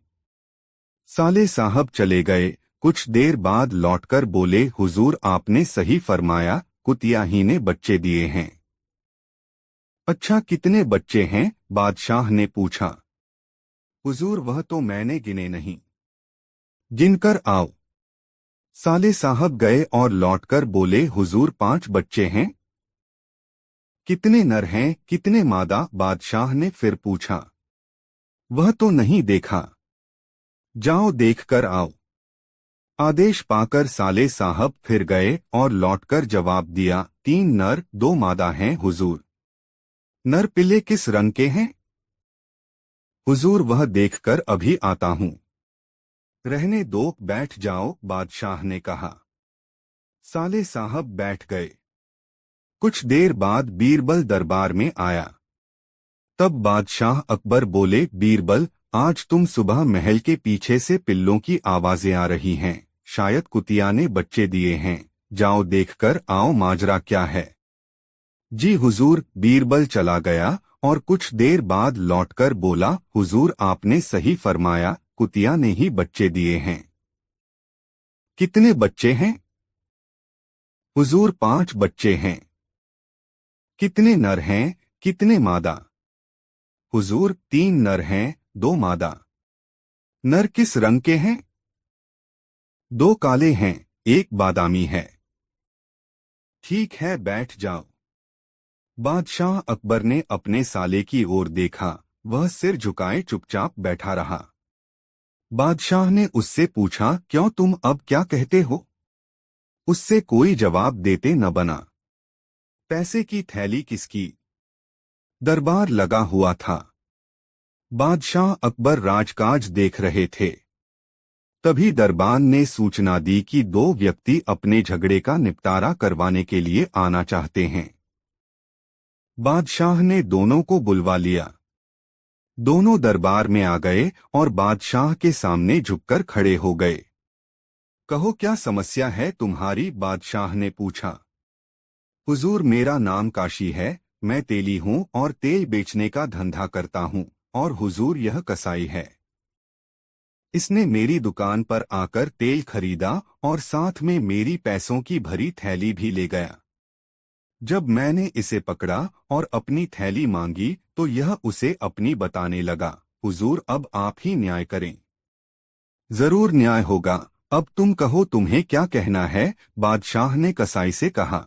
साले साहब चले गए। कुछ देर बाद लौटकर बोले, हुजूर, आपने सही फरमाया, कुतिया ही ने बच्चे दिए हैं। अच्छा, कितने बच्चे हैं? बादशाह ने पूछा। हुजूर, वह तो मैंने गिने नहीं। गिनकर आओ। साले साहब गए और लौटकर बोले, हुजूर, 5 बच्चे हैं। कितने नर हैं, कितने मादा? बादशाह ने फिर पूछा। वह तो नहीं देखा। जाओ, देखकर आओ। आदेश पाकर साले साहब फिर गए और लौटकर जवाब दिया, 3 नर 2 मादा हैं हुजूर। नर पिल्ले किस रंग के हैं? हुजूर, वह देखकर अभी आता हूं। रहने दो, बैठ जाओ, बादशाह ने कहा। साले साहब बैठ गए। कुछ देर बाद बीरबल दरबार में आया। तब बादशाह अकबर बोले, बीरबल, आज तुम सुबह महल के पीछे से पिल्लों की आवाजें आ रही हैं, शायद कुतिया ने बच्चे दिए हैं। जाओ, देखकर आओ, माजरा क्या है। जी हुजूर। बीरबल चला गया और कुछ देर बाद लौटकर बोला, हुजूर, आपने सही फरमाया, कुतिया ने ही बच्चे दिए हैं। कितने बच्चे हैं? हुजूर, 5 बच्चे हैं। कितने नर हैं, कितने मादा? हुजूर, 3 नर हैं, 2 मादा। नर किस रंग के हैं? 2 काले हैं, 1 बादामी है। ठीक है, बैठ जाओ। बादशाह अकबर ने अपने साले की ओर देखा। वह सिर झुकाए चुपचाप बैठा रहा। बादशाह ने उससे पूछा, क्यों, तुम अब क्या कहते हो? उससे कोई जवाब देते न बना। पैसे की थैली किसकी? दरबार लगा हुआ था। बादशाह अकबर राजकाज देख रहे थे। तभी दरबान ने सूचना दी कि 2 व्यक्ति अपने झगड़े का निपटारा करवाने के लिए आना चाहते हैं। बादशाह ने दोनों को बुलवा लिया। दोनों दरबार में आ गए और बादशाह के सामने झुककर खड़े हो गए। कहो, क्या समस्या है तुम्हारी? बादशाह ने पूछा। हुजूर, मेरा नाम काशी है, मैं तेली हूँ और तेल बेचने का धंधा करता हूँ, और हुजूर यह कसाई है। इसने मेरी दुकान पर आकर तेल खरीदा और साथ में मेरी पैसों की भरी थैली भी ले गया। जब मैंने इसे पकड़ा और अपनी थैली मांगी तो यह उसे अपनी बताने लगा। हुजूर, अब आप ही न्याय करें। जरूर न्याय होगा। अब तुम कहो, तुम्हें क्या कहना है? बादशाह ने कसाई से कहा।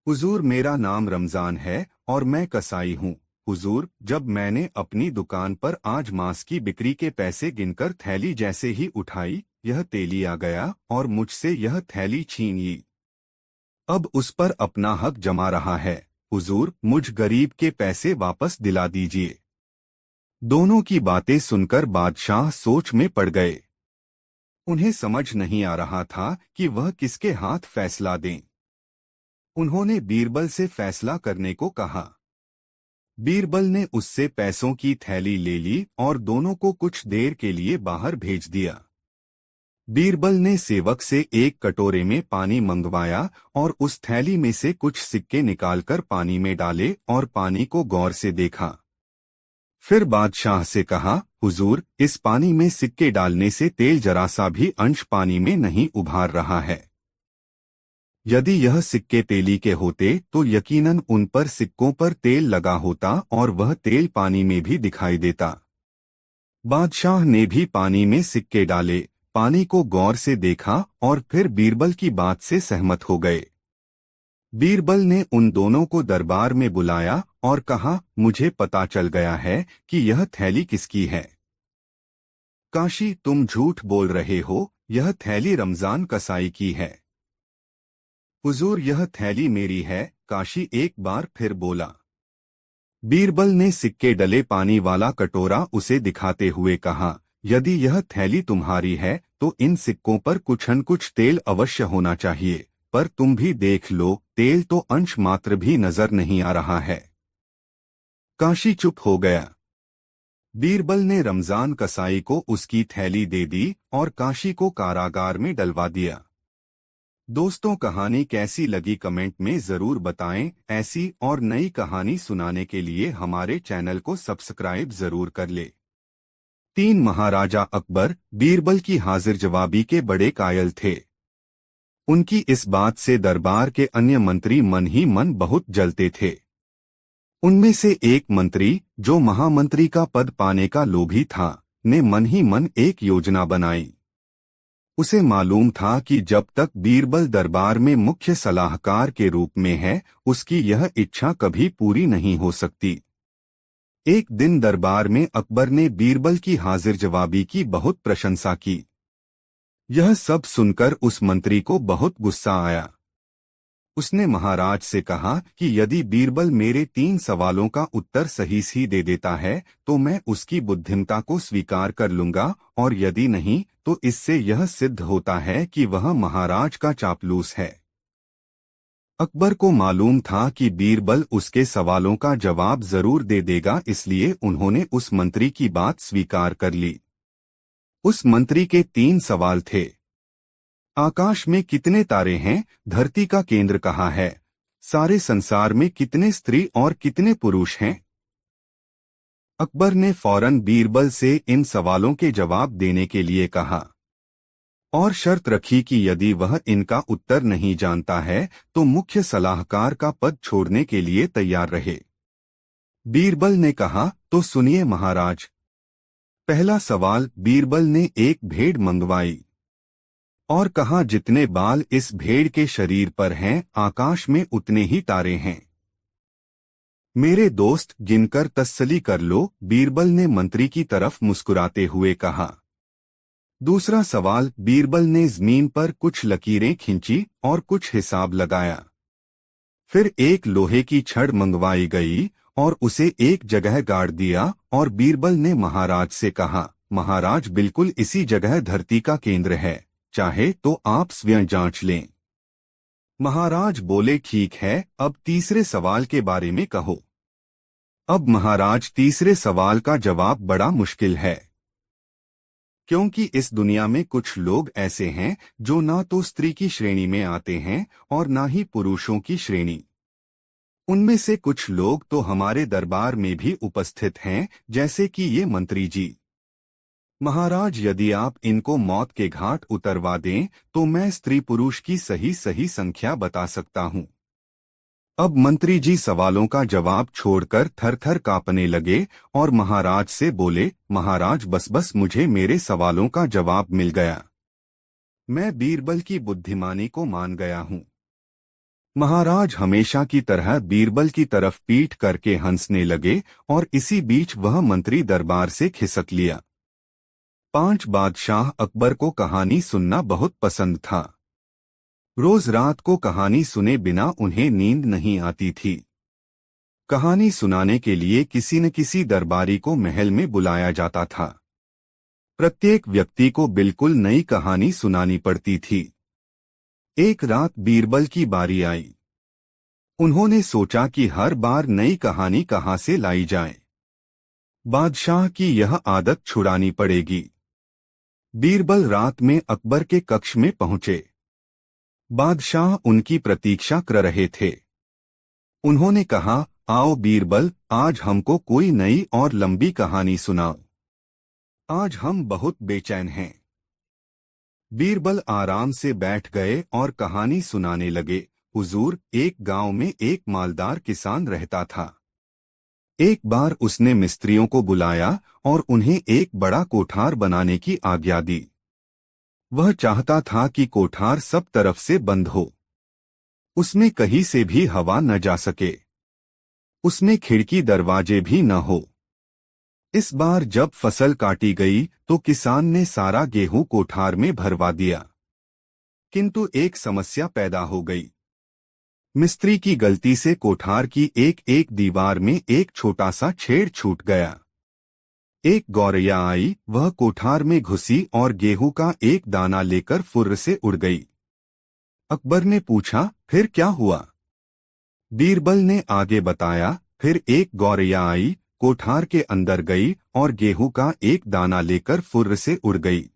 हुजूर, मेरा नाम रमजान है और मैं कसाई हूँ। हुजूर, जब मैंने अपनी दुकान पर आज मांस की बिक्री के पैसे गिनकर थैली जैसे ही उठाई, यह तेली आ गया और मुझसे यह थैली छीन ली। अब उस पर अपना हक जमा रहा है। हुजूर, मुझ गरीब के पैसे वापस दिला दीजिए। दोनों की बातें सुनकर बादशाह सोच में पड़ गए। उन्हें समझ नहीं आ रहा था कि वह किसके हाथ फैसला दें। उन्होंने बीरबल से फैसला करने को कहा। बीरबल ने उससे पैसों की थैली ले ली और दोनों को कुछ देर के लिए बाहर भेज दिया। बीरबल ने सेवक से एक कटोरे में पानी मंगवाया और उस थैली में से कुछ सिक्के निकालकर पानी में डाले और पानी को गौर से देखा। फिर बादशाह से कहा, हुजूर, इस पानी में सिक्के डालने से तेल जरा सा भी अंश पानी में नहीं उभार रहा है। यदि यह सिक्के तेली के होते तो यकीनन उन पर सिक्कों पर तेल लगा होता और वह तेल पानी में भी दिखाई देता। बादशाह ने भी पानी में सिक्के डाले, पानी को गौर से देखा और फिर बीरबल की बात से सहमत हो गए। बीरबल ने उन दोनों को दरबार में बुलाया और कहा, मुझे पता चल गया है कि यह थैली किसकी है। काशी, तुम झूठ बोल रहे हो, यह थैली रमजान कसाई की है। हुजूर, यह थैली मेरी है, काशी एक बार फिर बोला। बीरबल ने सिक्के डले पानी वाला कटोरा उसे दिखाते हुए कहा, यदि यह थैली तुम्हारी है तो इन सिक्कों पर कुछ न कुछ तेल अवश्य होना चाहिए, पर तुम भी देख लो, तेल तो अंश मात्र भी नजर नहीं आ रहा है। काशी चुप हो गया। बीरबल ने रमजान कसाई को उसकी थैली दे दी और काशी को कारागार में डलवा दिया। दोस्तों, कहानी कैसी लगी कमेंट में जरूर बताएं। ऐसी और नई कहानी सुनाने के लिए हमारे चैनल को सब्सक्राइब जरूर कर ले। 3 महाराजा अकबर बीरबल की हाजिर जवाबी के बड़े कायल थे। उनकी इस बात से दरबार के अन्य मंत्री मन ही मन बहुत जलते थे। उनमें से एक मंत्री, जो महामंत्री का पद पाने का लोभी था, ने मन ही मन एक योजना बनाई। उसे मालूम था कि जब तक बीरबल दरबार में मुख्य सलाहकार के रूप में है, उसकी यह इच्छा कभी पूरी नहीं हो सकती। एक दिन दरबार में अकबर ने बीरबल की हाजिर जवाबी की बहुत प्रशंसा की। यह सब सुनकर उस मंत्री को बहुत गुस्सा आया। उसने महाराज से कहा कि यदि बीरबल मेरे 3 सवालों का उत्तर सही दे देता है तो मैं उसकी बुद्धिमता को स्वीकार कर लूंगा, और यदि नहीं तो इससे यह सिद्ध होता है कि वह महाराज का चापलूस है। अकबर को मालूम था कि बीरबल उसके सवालों का जवाब जरूर दे देगा, इसलिए उन्होंने उस मंत्री की बात स्वीकार कर ली। उस मंत्री के 3 सवाल थे। आकाश में कितने तारे हैं? धरती का केंद्र कहाँ है? सारे संसार में कितने स्त्री और कितने पुरुष हैं? अकबर ने फौरन बीरबल से इन सवालों के जवाब देने के लिए कहा और शर्त रखी कि यदि वह इनका उत्तर नहीं जानता है तो मुख्य सलाहकार का पद छोड़ने के लिए तैयार रहे। बीरबल ने कहा, तो सुनिए महाराज। पहला सवाल, बीरबल ने एक भेड़ मंगवाई और कहा, जितने बाल इस भेड़ के शरीर पर हैं, आकाश में उतने ही तारे हैं। मेरे दोस्त, गिनकर तसल्ली कर लो, बीरबल ने मंत्री की तरफ मुस्कुराते हुए कहा। दूसरा सवाल, बीरबल ने जमीन पर कुछ लकीरें खींची और कुछ हिसाब लगाया। फिर एक लोहे की छड़ मंगवाई गई और उसे एक जगह गाड़ दिया और बीरबल ने महाराज से कहा, महाराज, बिल्कुल इसी जगह धरती का केंद्र है, चाहे तो आप स्वयं जांच लें। महाराज बोले, ठीक है, अब तीसरे सवाल के बारे में कहो। अब महाराज, तीसरे सवाल का जवाब बड़ा मुश्किल है, क्योंकि इस दुनिया में कुछ लोग ऐसे हैं जो ना तो स्त्री की श्रेणी में आते हैं और ना ही पुरुषों की श्रेणी। उनमें से कुछ लोग तो हमारे दरबार में भी उपस्थित हैं, जैसे कि ये मंत्री जी। महाराज, यदि आप इनको मौत के घाट उतरवा दें तो मैं स्त्री पुरुष की सही सही संख्या बता सकता हूँ। अब मंत्री जी सवालों का जवाब छोड़कर थर-थर कांपने लगे और महाराज से बोले, महाराज बस मुझे मेरे सवालों का जवाब मिल गया। मैं बीरबल की बुद्धिमानी को मान गया हूँ। महाराज हमेशा की तरह बीरबल की तरफ पीठ करके हंसने लगे और इसी बीच वह मंत्री दरबार से खिसक लिया। 5 बादशाह अकबर को कहानी सुनना बहुत पसंद था। रोज रात को कहानी सुने बिना उन्हें नींद नहीं आती थी। कहानी सुनाने के लिए किसी न किसी दरबारी को महल में बुलाया जाता था। प्रत्येक व्यक्ति को बिल्कुल नई कहानी सुनानी पड़ती थी। एक रात बीरबल की बारी आई। उन्होंने सोचा कि हर बार नई कहानी कहाँ से लाई जाए। बादशाह की यह आदत छुड़ानी पड़ेगी। बीरबल रात में अकबर के कक्ष में पहुंचे। बादशाह उनकी प्रतीक्षा कर रहे थे। उन्होंने कहा, आओ बीरबल, आज हमको कोई नई और लंबी कहानी सुनाओ। आज हम बहुत बेचैन हैं। बीरबल आराम से बैठ गए और कहानी सुनाने लगे। हुजूर, एक गांव में एक मालदार किसान रहता था। एक बार उसने मिस्त्रियों को बुलाया और उन्हें एक बड़ा कोठार बनाने की आज्ञा दी। वह चाहता था कि कोठार सब तरफ से बंद हो। उसमें कहीं से भी हवा न जा सके। उसमें खिड़की दरवाजे भी न हो। इस बार जब फसल काटी गई तो किसान ने सारा गेहूं कोठार में भरवा दिया। किंतु एक समस्या पैदा हो गई। मिस्त्री की गलती से कोठार की एक एक दीवार में एक छोटा सा छेद छूट गया। एक गौरैया आई, वह कोठार में घुसी और गेहूं का एक दाना लेकर फुर्र से उड़ गई। अकबर ने पूछा, फिर क्या हुआ? बीरबल ने आगे बताया, फिर एक गौरैया आई, कोठार के अंदर गई और गेहूं का एक दाना लेकर फुर्र से उड़ गई।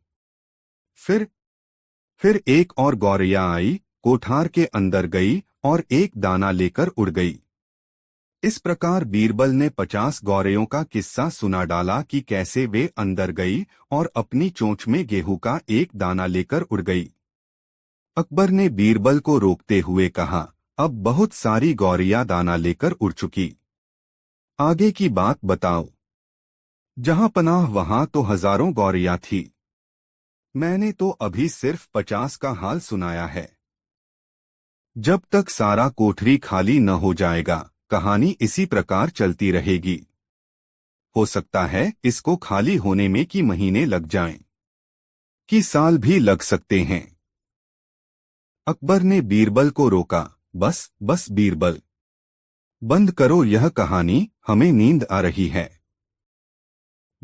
फिर एक और गौरैया आई, कोठार के अंदर गई और एक दाना लेकर उड़ गई। इस प्रकार बीरबल ने 50 गौरैयों का किस्सा सुना डाला कि कैसे वे अंदर गई और अपनी चोंच में गेहूं का एक दाना लेकर उड़ गई। अकबर ने बीरबल को रोकते हुए कहा, अब बहुत सारी गौरैया दाना लेकर उड़ चुकी। आगे की बात बताओ। जहां पनाह वहां तो हजारों गौरैया थी। मैंने तो अभी सिर्फ 50 का हाल सुनाया है। जब तक सारा कोठरी खाली न हो जाएगा, कहानी इसी प्रकार चलती रहेगी। हो सकता है इसको खाली होने में कि महीने लग जाएं, कि साल भी लग सकते हैं। अकबर ने बीरबल को रोका, बस बीरबल, बंद करो यह कहानी, हमें नींद आ रही है।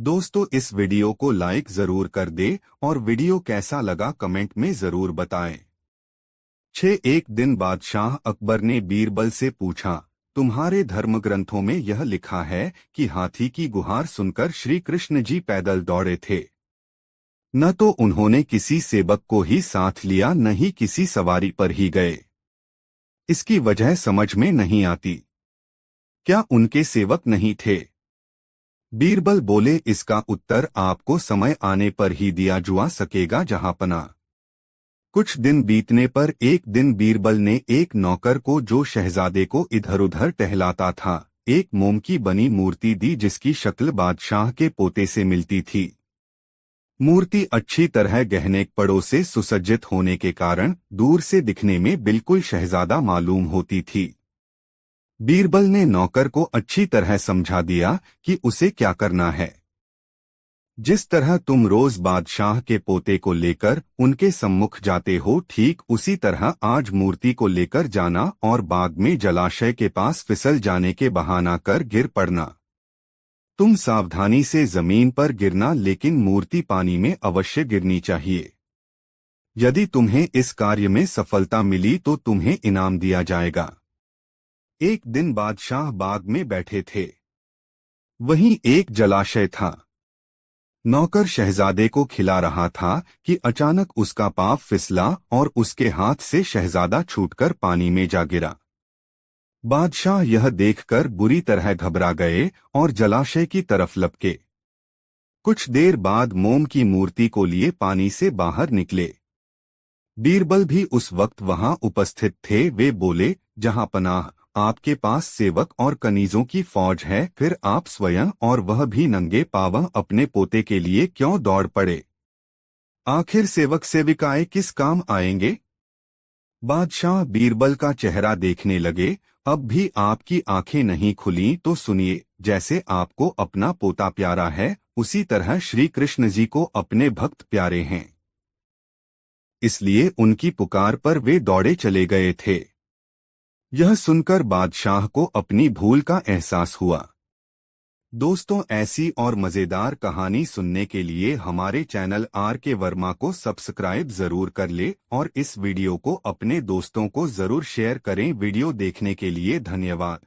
दोस्तों, इस वीडियो को लाइक जरूर कर दे और वीडियो कैसा लगा कमेंट में जरूर बताएं। एक दिन बादशाह अकबर ने बीरबल से पूछा, तुम्हारे धर्म ग्रंथों में यह लिखा है कि हाथी की गुहार सुनकर श्री कृष्ण जी पैदल दौड़े थे। न तो उन्होंने किसी सेवक को ही साथ लिया, न ही किसी सवारी पर ही गए। इसकी वजह समझ में नहीं आती। क्या उनके सेवक नहीं थे? बीरबल बोले, इसका उत्तर आपको समय आने पर ही दिया जा सकेगा जहांपना। कुछ दिन बीतने पर एक दिन बीरबल ने एक नौकर को, जो शहजादे को इधर उधर टहलाता था, एक मोम की बनी मूर्ति दी जिसकी शक्ल बादशाह के पोते से मिलती थी। मूर्ति अच्छी तरह गहने कपड़ों से सुसज्जित होने के कारण दूर से दिखने में बिल्कुल शहजादा मालूम होती थी। बीरबल ने नौकर को अच्छी तरह समझा दिया कि उसे क्या करना है। जिस तरह तुम रोज बादशाह के पोते को लेकर उनके सम्मुख जाते हो, ठीक उसी तरह आज मूर्ति को लेकर जाना और बाग में जलाशय के पास फिसल जाने के बहाना कर गिर पड़ना। तुम सावधानी से जमीन पर गिरना, लेकिन मूर्ति पानी में अवश्य गिरनी चाहिए। यदि तुम्हें इस कार्य में सफलता मिली तो तुम्हें इनाम दिया जाएगा। एक दिन बादशाह बाग में बैठे थे। वहीं एक जलाशय था। नौकर शहजादे को खिला रहा था कि अचानक उसका पांव फिसला और उसके हाथ से शहजादा छूटकर पानी में जा गिरा। बादशाह यह देखकर बुरी तरह घबरा गए और जलाशय की तरफ लपके। कुछ देर बाद मोम की मूर्ति को लिए पानी से बाहर निकले। बीरबल भी उस वक्त वहां उपस्थित थे। वे बोले, जहां पनाह, आपके पास सेवक और कनीजों की फौज है, फिर आप स्वयं और वह भी नंगे पांव अपने पोते के लिए क्यों दौड़ पड़े? आखिर सेवक सेविकाएं किस काम आएंगे? बादशाह बीरबल का चेहरा देखने लगे। अब भी आपकी आंखें नहीं खुली तो सुनिए, जैसे आपको अपना पोता प्यारा है, उसी तरह श्री कृष्ण जी को अपने भक्त प्यारे हैं। इसलिए उनकी पुकार पर वे दौड़े चले गए थे। यह सुनकर बादशाह को अपनी भूल का एहसास हुआ। दोस्तों, ऐसी और मजेदार कहानी सुनने के लिए हमारे चैनल RK वर्मा को सब्सक्राइब जरूर कर ले और इस वीडियो को अपने दोस्तों को जरूर शेयर करें। वीडियो देखने के लिए धन्यवाद।